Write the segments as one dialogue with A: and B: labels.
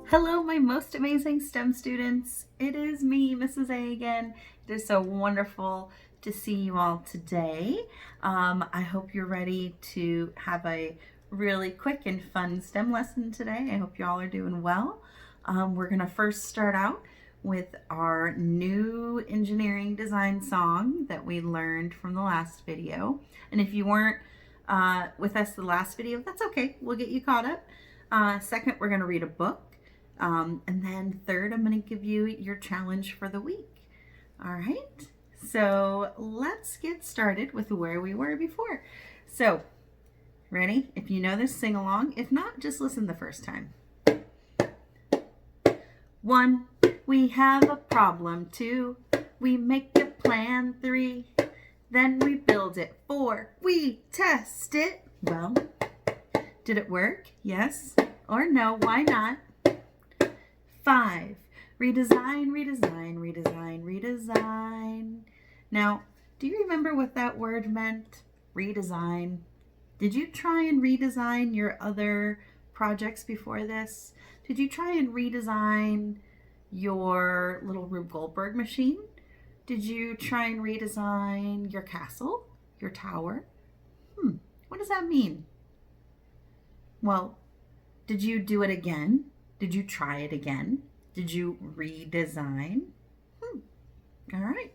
A: Hello, my most amazing STEM students. It is me, Mrs. A again. It is so wonderful to see you all today. I hope you're ready to have a really quick and fun STEM lesson today. I hope you all are doing well. We're going to first start out with our new engineering design song that we learned from the last video. And if you weren't with us the last video, that's okay. We'll get you caught up. Second, we're going to read a book. And then third, I'm going to give you your challenge for the week. All right, so let's get started with where we were before. So, ready? If you know this, sing along. If not, just listen the first time. 1, we have a problem. 2, we make a plan. 3, then we build it. 4, we test it. Well, did it work? Yes or no? Why not? 5, redesign, redesign, redesign, redesign. Now, do you remember what that word meant? Redesign. Did you try and redesign your other projects before this? Did you try and redesign your little Rube Goldberg machine? Did you try and redesign your castle, your tower? What does that mean? Well, did you do it again? Did you try it again? Did you redesign? All right.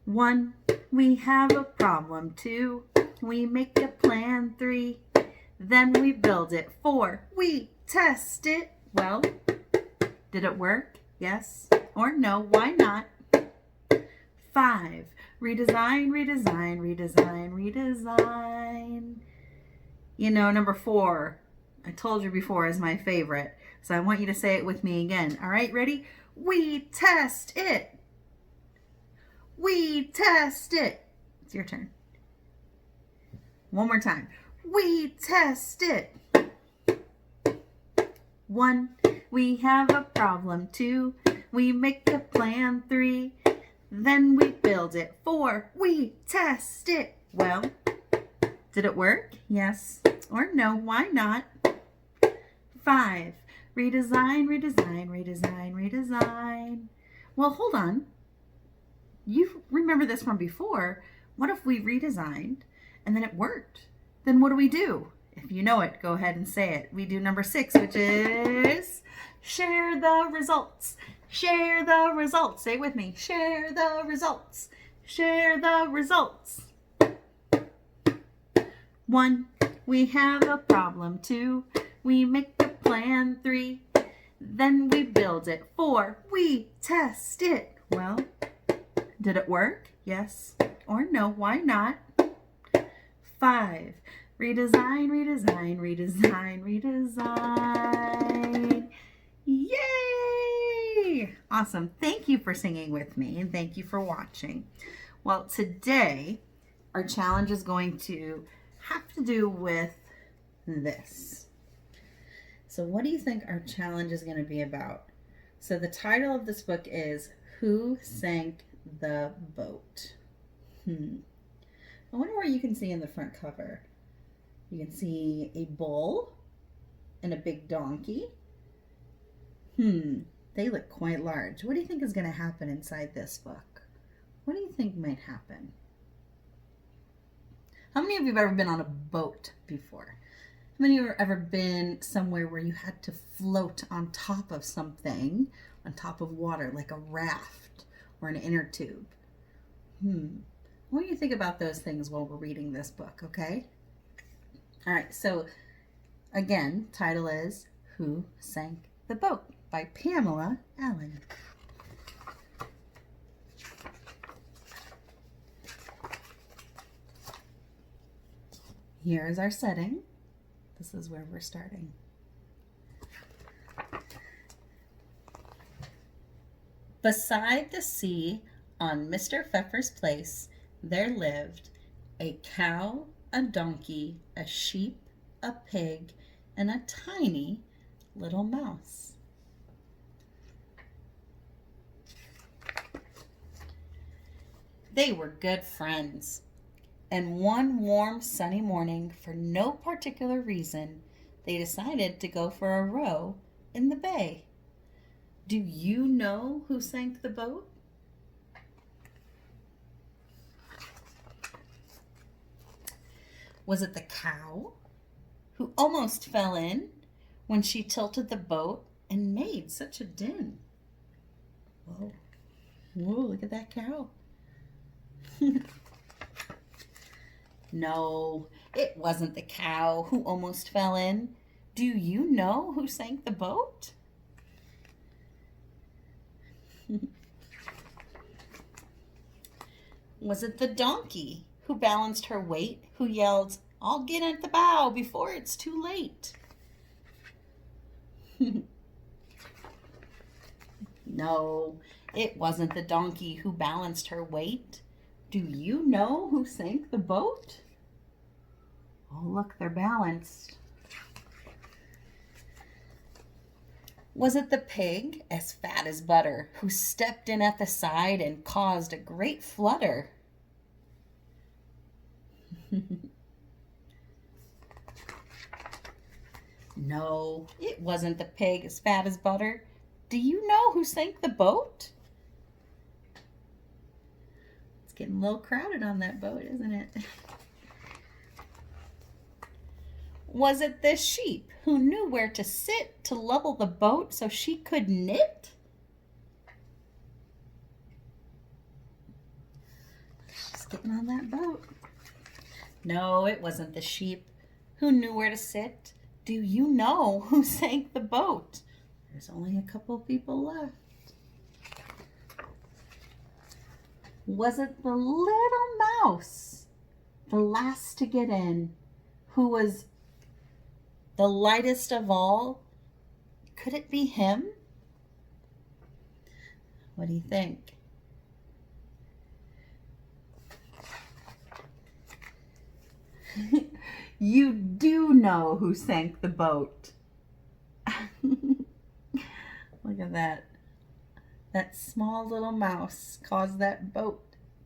A: 1, we have a problem. 2, we make a plan. 3, then we build it. 4, we test it. Well, did it work? Yes or no? Why not? 5, redesign, redesign, redesign, redesign. You know, number 4, I told you before, is my favorite. So I want you to say it with me again. All right, ready? We test it. We test it. It's your turn. One more time. We test it. 1, we have a problem. 2, we make a plan. 3, then we build it. 4, we test it. Well, did it work? Yes or no? Why not? 5, redesign, redesign, redesign, redesign. Well, hold on. You remember this from before. What if we redesigned and then it worked? Then what do we do? If you know it, go ahead and say it. We do number 6, which is share the results. Share the results. Say it with me. Share the results. Share the results. 1, we have a problem. 2, we make a plan. 3, then we build it. 4, we test it. Well, did it work? Yes or no? Why not? 5, redesign, redesign, redesign, redesign. Yay! Awesome. Thank you for singing with me and thank you for watching. Well, today our challenge is going to have to do with this. So what do you think our challenge is going to be about? So the title of this book is Who Sank the Boat? I wonder what you can see in the front cover. You can see a bull and a big donkey. They look quite large. What do you think is going to happen inside this book? What do you think might happen? How many of you have ever been on a boat before? How many of you have ever been somewhere where you had to float on top of something, on top of water, like a raft or an inner tube? What do you think about those things while we're reading this book, okay? All right, so again, title is Who Sank the Boat by Pamela Allen. Here is our setting. This is where we're starting. Beside the sea, on Mr. Pfeffer's place, there lived a cow, a donkey, a sheep, a pig, and a tiny little mouse. They were good friends. And one warm, sunny morning, for no particular reason, they decided to go for a row in the bay. Do you know who sank the boat? Was it the cow who almost fell in when she tilted the boat and made such a din? Whoa, whoa, look at that cow. No, it wasn't the cow who almost fell in. Do you know who sank the boat? Was it the donkey who balanced her weight, who yelled, "I'll get at the bow before it's too late"? No, it wasn't the donkey who balanced her weight. Do you know who sank the boat? Oh, look, they're balanced. Was it the pig, as fat as butter, who stepped in at the side and caused a great flutter? No, it wasn't the pig as fat as butter. Do you know who sank the boat? It's getting a little crowded on that boat, isn't it? Was it the sheep who knew where to sit to level the boat so she could knit? She's getting on that boat. No, it wasn't the sheep who knew where to sit. Do you know who sank the boat? There's only a couple people left. Was it the little mouse, the last to get in, who was the lightest of all? Could it be him? What do you think? You do know who sank the boat. Look at that. That small little mouse caused that boat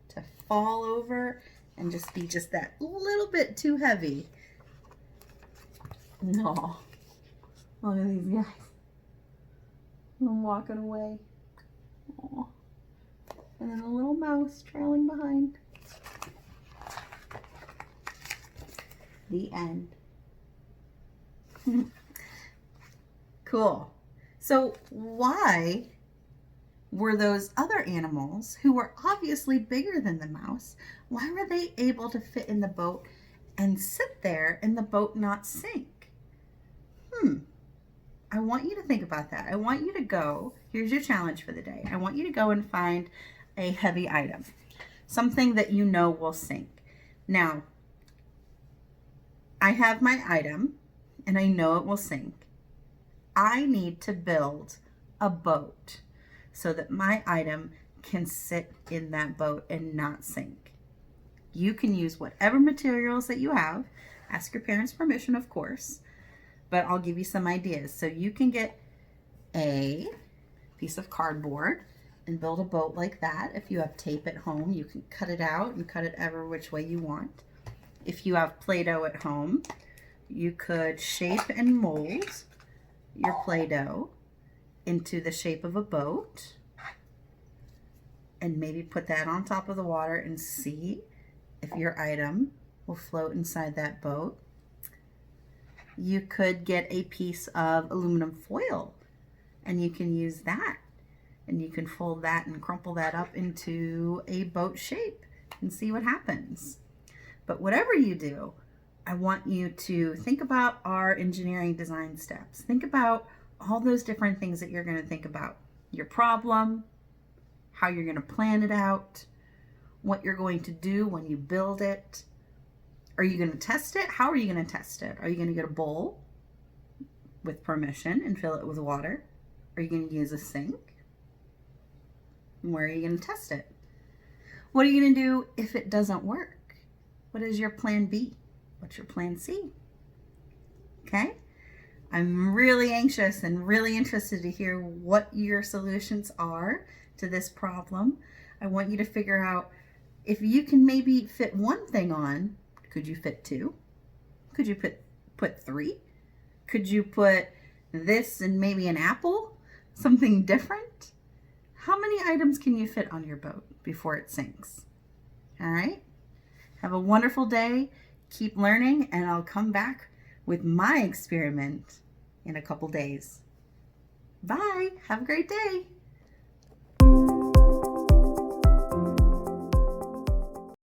A: to fall over and just be just that little bit too heavy. No. Look at these guys. I'm walking away. Aww. And then a little mouse trailing behind. The end. Cool. So why were those other animals, who were obviously bigger than the mouse, why were they able to fit in the boat and sit there and the boat not sink? I want you to think about that. I want you to go, here's your challenge for the day. I want you to go and find a heavy item, something that you know will sink. Now, I have my item and I know it will sink. I need to build a boat so that my item can sit in that boat and not sink. You can use whatever materials that you have. Ask your parents' permission, of course, but I'll give you some ideas. So you can get a piece of cardboard and build a boat like that. If you have tape at home, you can cut it out and cut it ever which way you want. If you have Play-Doh at home, you could shape and mold your Play-Doh into the shape of a boat and maybe put that on top of the water and see if your item will float inside that boat. You could get a piece of aluminum foil and you can use that, and you can fold that and crumple that up into a boat shape and see what happens. But whatever you do, I want you to think about our engineering design steps. Think about all those different things that you're going to think about. Your problem, how you're going to plan it out, what you're going to do when you build it. Are you going to test it? How are you going to test it? Are you going to get a bowl with permission and fill it with water? Are you going to use a sink? And where are you going to test it? What are you going to do if it doesn't work? What is your plan B? What's your plan C? Okay? I'm really anxious and really interested to hear what your solutions are to this problem. I want you to figure out if you can maybe fit one thing on. Could you fit two? Could you put three? Could you put this and maybe an apple? Something different? How many items can you fit on your boat before it sinks? All right. Have a wonderful day. Keep learning, and I'll come back with my experiment in a couple days. Bye. Have a great day.